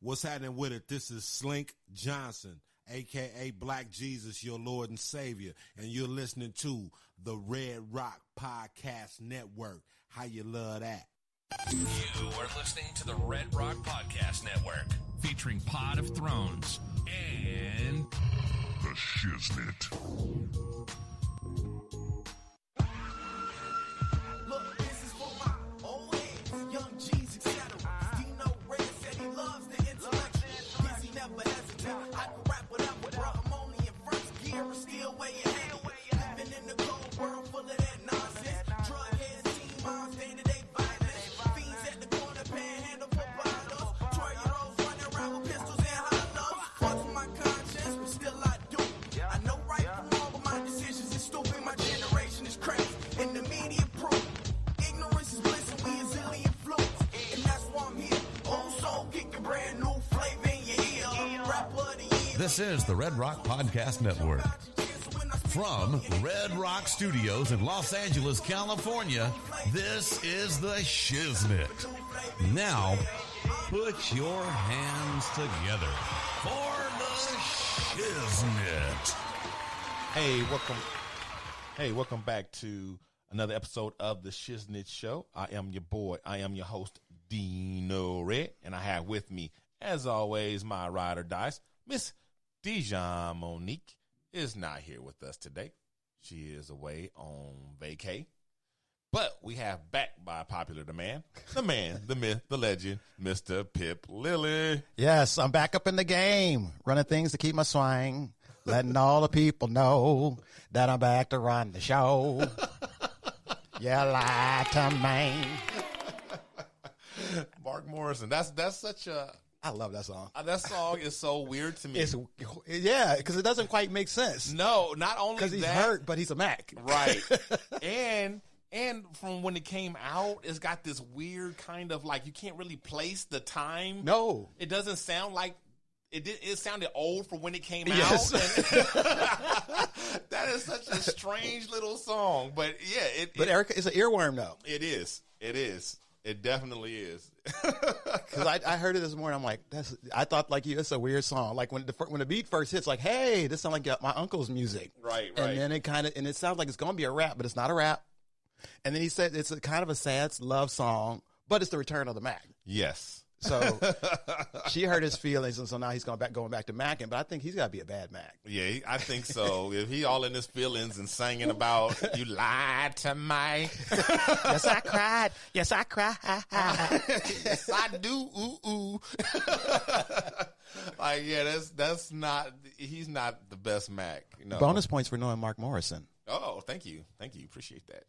What's happening with it? This is Slink Johnson, a.k.a. Black Jesus, your Lord and Savior, and you're listening to the Red Rock Podcast Network. How you love that? You are listening to the Red Rock Podcast Network, featuring Pod of Thrones and the Shiznit. Look, this is for my old heads, young G's, etc. Dino Red said he loves the intellect. Yes, he never hesitates. I can rap whatever, bro. I'm only in first gear and still way ahead. Living in the cold world full of that nonsense. Drug heads, teen moms, day-to-day violence. Fiends at the corner, panhandle for bottles. 12-year-olds running around with pistols and hollows. Fucks with my conscience, but still I do. I know right from wrong, but my decisions is stupid. My generation is crazy, and the media proof. Ignorance is bliss, and we is illy influenced. And that's why I'm here. Old soul, kick a brand new flavor in your ear. Rapper of the year. This is the Red Rock Podcast Network. From Red Rock Studios in Los Angeles, California, this is the Shiznit. Now, put your hands together for the Shiznit. Hey, welcome back to another episode of the Shiznit Show. I am your boy. I am your host, Dino Red, and I have with me, as always, my ride or dice, Miss Dijon Monique is not here with us today. She is away on vacay. But we have back by popular demand, the man, the myth, the legend, Mr. Pip Lilly. Yes, I'm back up in the game, running things to keep my swing, letting all the people know that I'm back to run the show. You lie to me. Mark Morrison. That's such a... I love that song. That song is so weird to me. Yeah, because it doesn't quite make sense. No, not only because he's that, hurt, but he's a Mac. Right. and from when it came out, it's got this weird kind of like you can't really place the time. No, it doesn't sound like it did. It sounded old for when it came yes. out. That is such a strange little song, but yeah. But Erica, it's an earworm though. It is. It is. It definitely is. Because I heard it this morning. I'm like, I thought like you. It's a weird song. Like when the beat first hits, like, hey, this sounds like my uncle's music. Right. And then it it sounds like it's going to be a rap, but it's not a rap. And then he said it's a kind of a sad love song, but it's the return of the Mac. Yes. So she hurt his feelings, and so now he's going back to Mackin'. But I think he's got to be a bad Mac. Yeah, I think so. If he all in his feelings and singing about you lied to me. Yes, I cried. Yes, I cried. Yes, I do. Ooh, ooh. Like, yeah, that's not. He's not the best Mac. No. Bonus points for knowing Mark Morrison. Oh, thank you. Appreciate that.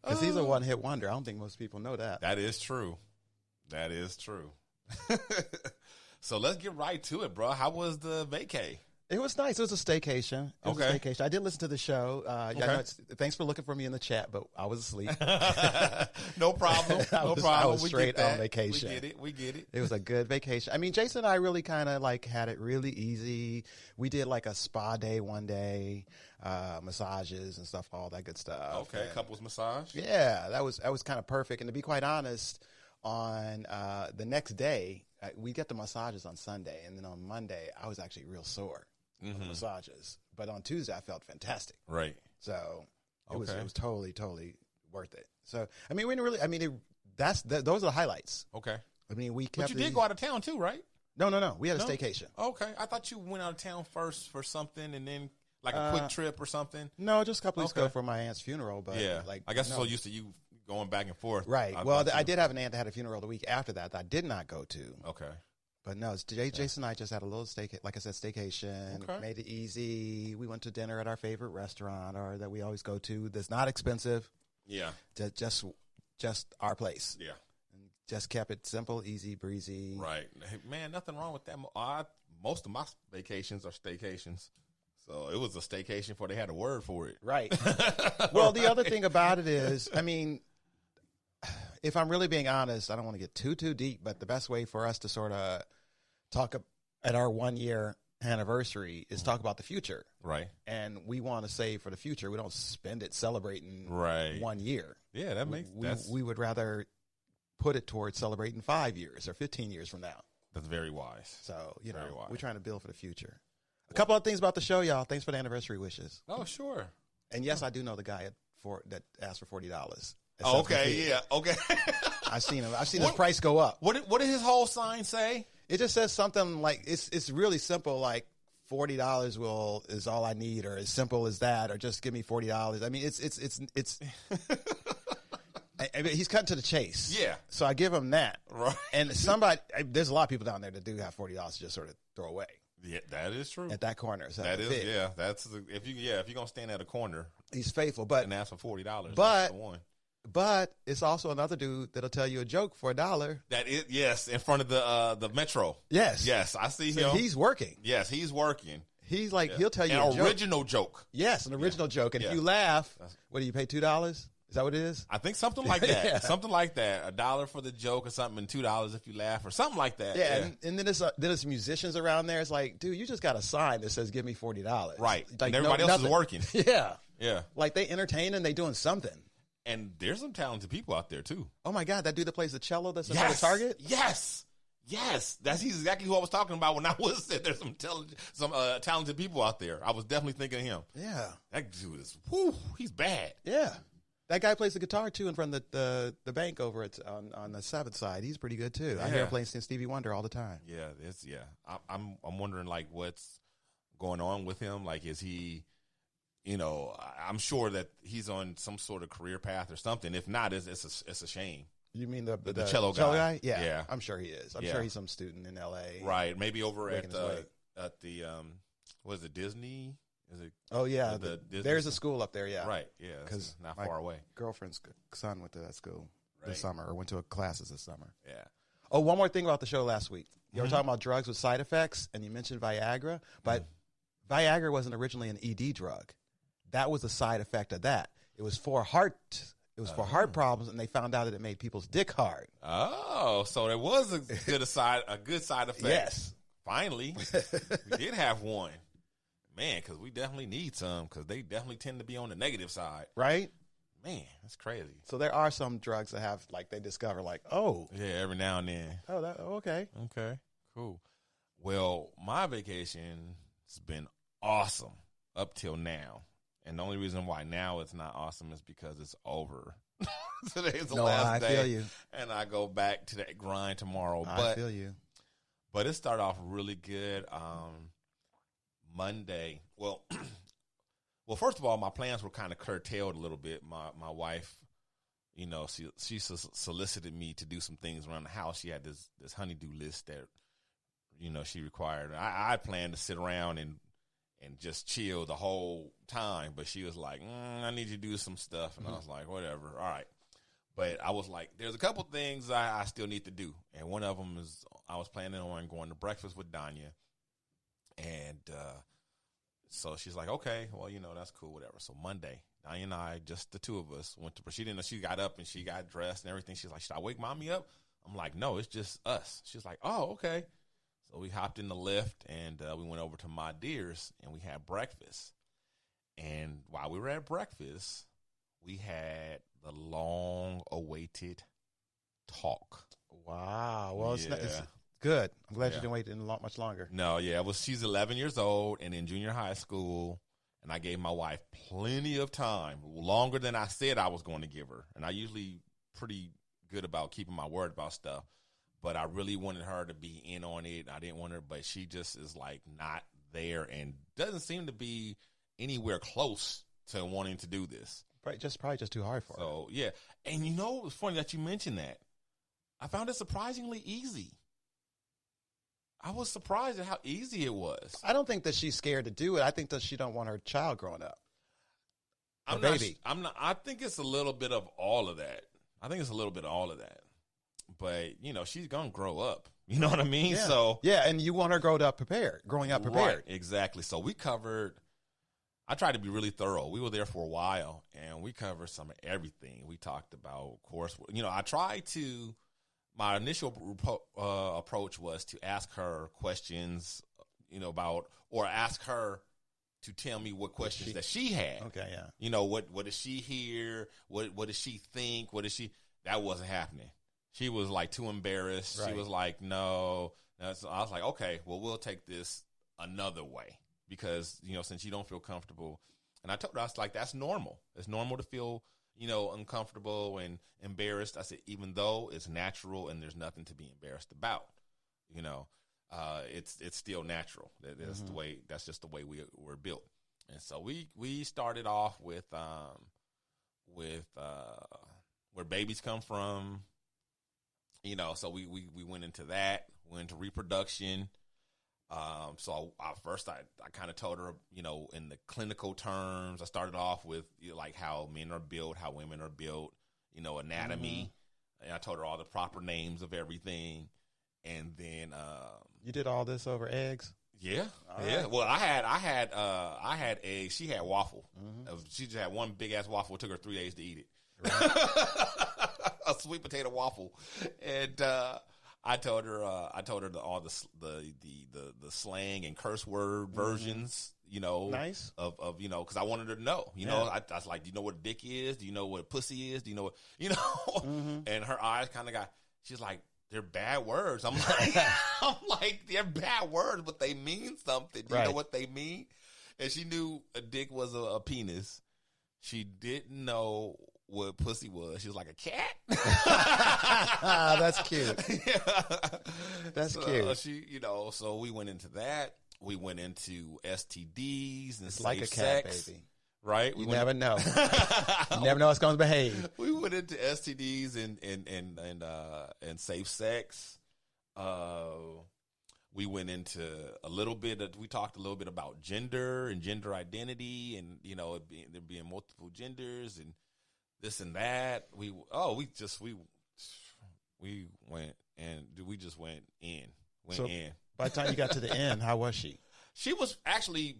Because he's a one-hit wonder. I don't think most people know that. That is true. So let's get right to it, bro. How was the vacay? It was nice. It was a staycation. I did listen to the show. Thanks for looking for me in the chat, but I was asleep. No problem. I was straight on vacation. We get it. It was a good vacation. I mean, Jason and I really kind of like had it really easy. We did like a spa day one day, massages and stuff, all that good stuff. Okay, couples massage. Yeah, that was kind of perfect. And to be quite honest, on the next day, we get the massages on Sunday, and then on Monday, I was actually real sore from the massages. But on Tuesday, I felt fantastic. Right. So it was totally worth it. So I mean, those are the highlights. Okay. I mean, But you did go out of town too, right? No. We had a staycation. Okay. I thought you went out of town first for something, and then like a quick trip or something. No, just a couple weeks ago for my aunt's funeral. But yeah, I guess I'm so used to you going back and forth. Right. I did have an aunt that had a funeral the week after that I did not go to. Okay. But no, Jason and I just had a little staycation. Okay. Made it easy. We went to dinner at our favorite restaurant that we always go to. That's not expensive. Yeah. Just our place. Yeah. And just kept it simple, easy, breezy. Right. Hey, man, nothing wrong with that. Most of my vacations are staycations. So it was a staycation before they had a word for it. Right. Well, the other thing about it is, I mean, if I'm really being honest, I don't want to get too deep, but the best way for us to sort of talk at our 1 year anniversary is talk about the future. Right. And we want to save for the future. We don't spend it celebrating 1 year. Yeah, that makes sense. We would rather put it towards celebrating 5 years or 15 years from now. That's very wise. So, Very wise. we're trying to build for the future. A couple of things about the show, y'all. Thanks for the anniversary wishes. Oh, sure. And yes, I do know the guy that asked for $40. Oh, okay, yeah, okay. I've seen him. I've seen his price go up. What did his whole sign say? It just says something like it's really simple, like $40 is all I need, or as simple as that, or just give me $40. I mean, it's I mean, he's cutting to the chase. Yeah. So I give him that. Right. And there's a lot of people down there that do have $40 to just sort of throw away. Yeah, that is true. At that corner. So That is, yeah. If you're gonna stand at a corner he's faithful, but and ask for $40, but- that's the one. But it's also another dude that'll tell you a joke for $1. That is, yes, in front of the metro. Yes. Yes, I see So him. he's working. Yes, he's working. He's like, he'll tell you An a joke. original joke. Yes, an original joke. And Yeah. if you laugh, what do you pay, $2? Is that what it is? I think something like that. Yeah. Something like that. $1 for the joke or something, and $2 if you laugh, or something like that. Yeah, and then there's musicians around there. It's like, dude, you just got a sign that says, give me $40. Right. Like, and everybody else is nothing. working. Yeah. Yeah. Like, they entertain and they doing something. And there's some talented people out there, too. Oh, my God, that dude that plays the cello that's in front of Target? Yes. That's exactly who I was talking about when I was said there's some talented people out there. I was definitely thinking of him. Yeah. That dude is, he's bad. Yeah. That guy plays the guitar, too, in front of the bank over on the 7th side. He's pretty good, too. I hear him playing Stevie Wonder all the time. Yeah, I'm wondering, like, what's going on with him. Like, is he, I'm sure that he's on some sort of career path or something. If not, it's a shame. You mean the cello guy? Yeah. Yeah. I'm sure he is. I'm sure he's some student in L.A. Right. Maybe over Making his way. at the, what is it, Disney? Is it? Oh, yeah. Disney There's a school up there, yeah. Right, yeah. Because not far away. Girlfriend's son went to that school Right. this summer, or went to classes this summer. Yeah. Oh, one more thing about the show last week. You were talking about drugs with side effects, and you mentioned Viagra, but Viagra wasn't originally an ED drug. That was a side effect of that. It was for heart problems, and they found out that it made people's dick hard. Oh, so there was a good side effect. Yes. Finally, we did have one. Man, because we definitely need some, because they definitely tend to be on the negative side. Right? Man, that's crazy. So there are some drugs that have, like, they discover, like, oh. Yeah, every now and then. Okay. Okay, cool. Well, my vacation has been awesome up till now. And the only reason why now it's not awesome is because it's over. Today's the last day. I feel you. And I go back to that grind tomorrow. I feel you. But it started off really good. Monday. Well, first of all, my plans were kind of curtailed a little bit. My wife, she solicited me to do some things around the house. She had this honey-do list that, she required. I planned to sit around and just chill the whole time, but she was like, I need you to do some stuff. And I was like, whatever, all right. But I was like, there's a couple things I still need to do. And one of them is I was planning on going to breakfast with Danya. And so she's like, okay, well, that's cool, whatever. So Monday, Danya and I, just the two of us, went to, she didn't know, she got up and she got dressed and everything. She's like, should I wake mommy up? I'm like, no, it's just us. She's like, oh, okay. So we hopped in the lift and we went over to My Dear's and we had breakfast. And while we were at breakfast, we had the long-awaited talk. Wow. Well, Yeah. it's good. I'm glad Yeah. you didn't wait much longer. No, yeah, she's 11 years old and in junior high school, and I gave my wife plenty of time, longer than I said I was going to give her. And I usually pretty good about keeping my word about stuff, but I really wanted her to be in on it. I didn't want her, but she just is like not there and doesn't seem to be anywhere close to wanting to do this. Probably just too hard for her. So, yeah. And it's funny that you mentioned that. I found it surprisingly easy. I was surprised at how easy it was. I don't think that she's scared to do it. I think that she don't want her child growing up. Baby. I think it's a little bit of all of that. But, she's going to grow up. You know what I mean? Yeah. So yeah, and you want her growing up prepared. Right, exactly. So I tried to be really thorough. We were there for a while, and we covered some of everything. We talked about, of course, my initial approach was to ask her questions, about, or ask her to tell me what questions that she had. Okay, yeah. What does she hear? What does she think? That wasn't happening. She was like too embarrassed. Right. She was like, no. So I was like, okay, well, we'll take this another way because, since you don't feel comfortable. And I told her, I was like, that's normal. It's normal to feel, uncomfortable and embarrassed. I said, even though it's natural and there's nothing to be embarrassed about, it's still natural. That's the way. That's just the way we're built. And so we started off with where babies come from. So we went into that, went into reproduction. So I kind of told her, in the clinical terms, I started off with like how men are built, how women are built, anatomy. And I told her all the proper names of everything. And then, you did all this over eggs? Yeah. All yeah. right. Well, I had eggs. She had waffle. She just had one big ass waffle. It took her 3 days to eat it. Right. A sweet potato waffle. And, I told her all the slang and curse word versions, nice of because I wanted her to know, I was like, do you know what a dick is? Do you know what pussy is? Do you know what, And her eyes kind of she's like, they're bad words. I'm like, they're bad words, but they mean something. Do you know what they mean? And she knew a dick was a penis. She didn't know what pussy was. She was like, a cat? That's cute. That's cute. She, so we went into that. We went into STDs and it's safe like a cat, sex, baby. right? You never know. You never know how it's going to behave. We went into STDs and safe sex. We went into we talked a little bit about gender and gender identity and, there being multiple genders and this and that. We just went in. By the time you got to the end, how was she? She was actually,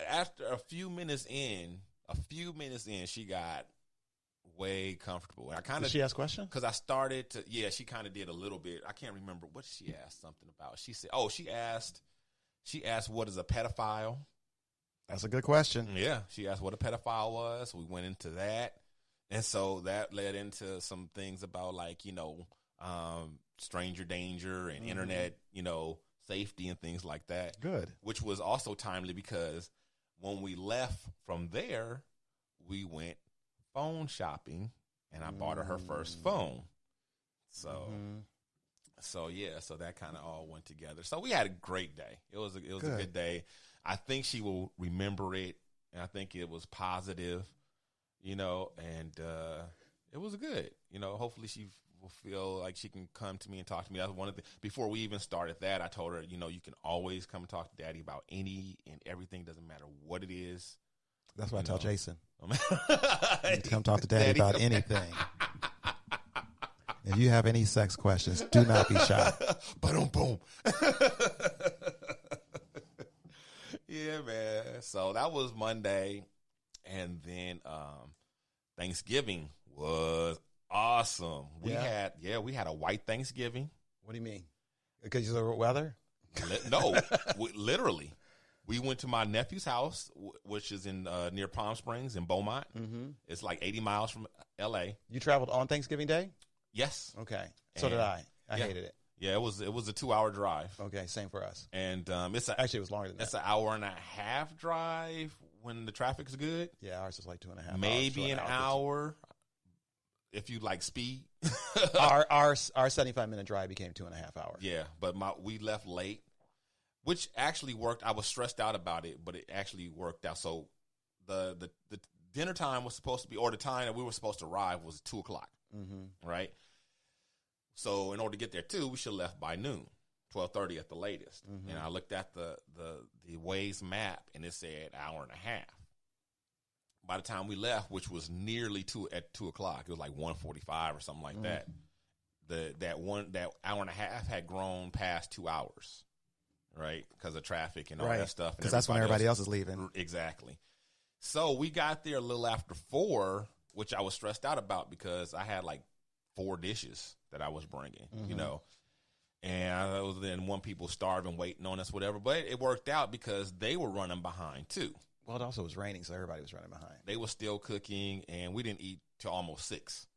after a few minutes in, she got way comfortable. And Did she ask questions? Because I started to, she kind of did a little bit. I can't remember what she asked something about. She said, she asked what is a pedophile? That's a good question. Yeah. She asked what a pedophile was. We went into that. And so that led into some things about like, stranger danger and internet, safety and things like that. Good. Which was also timely because when we left from there, we went phone shopping and I bought her first phone. So, so that kind of all went together. So we had a great day. It was a good day. I think she will remember it. And I think it was positive. And it was good. Hopefully she will feel like she can come to me and talk to me. That's one of the, before we even started that, I told her, you can always come and talk to Daddy about any and everything. Doesn't matter what it is. That's what I tell Jason. You come talk to Daddy about anything. If you have any sex questions, do not be shy. Boom. Yeah, man. So that was Monday. And then Thanksgiving was awesome. We had a white Thanksgiving. What do you mean? Because of the weather? No, literally. We went to my nephew's house, which is in near Palm Springs in Beaumont. It's like 80 miles from L.A. You traveled on Thanksgiving Day? Yes. Okay. So did I. I hated it. Yeah, it was a 2-hour drive. Okay, same for us. And actually it was longer than that. It's an hour and a half drive when the traffic's good. Yeah, ours was like 2.5 hours. Maybe an hour if you like speed. our 75-minute drive became 2.5 hours. Yeah, but we left late, which actually worked. I was stressed out about it, but it actually worked out. So the dinner time was supposed to be, or the time that we were supposed to arrive was 2:00. Right. So in order to get there too, we should have left by noon, 12:30 at the latest. And I looked at the Waze map and it said hour and a half. By the time we left, which was nearly 2:00, it was like 1:45 or something like that. That hour and a half had grown past 2 hours, right? Because of traffic and all that stuff. Because that's when everybody else is leaving. Exactly. So we got there a little after 4, which I was stressed out about because I had like 4 dishes that I was bringing, and I was then one people starving, waiting on us, whatever. But it worked out because they were running behind too. Well, it also was raining, so everybody was running behind. They were still cooking, and we didn't eat till almost 6.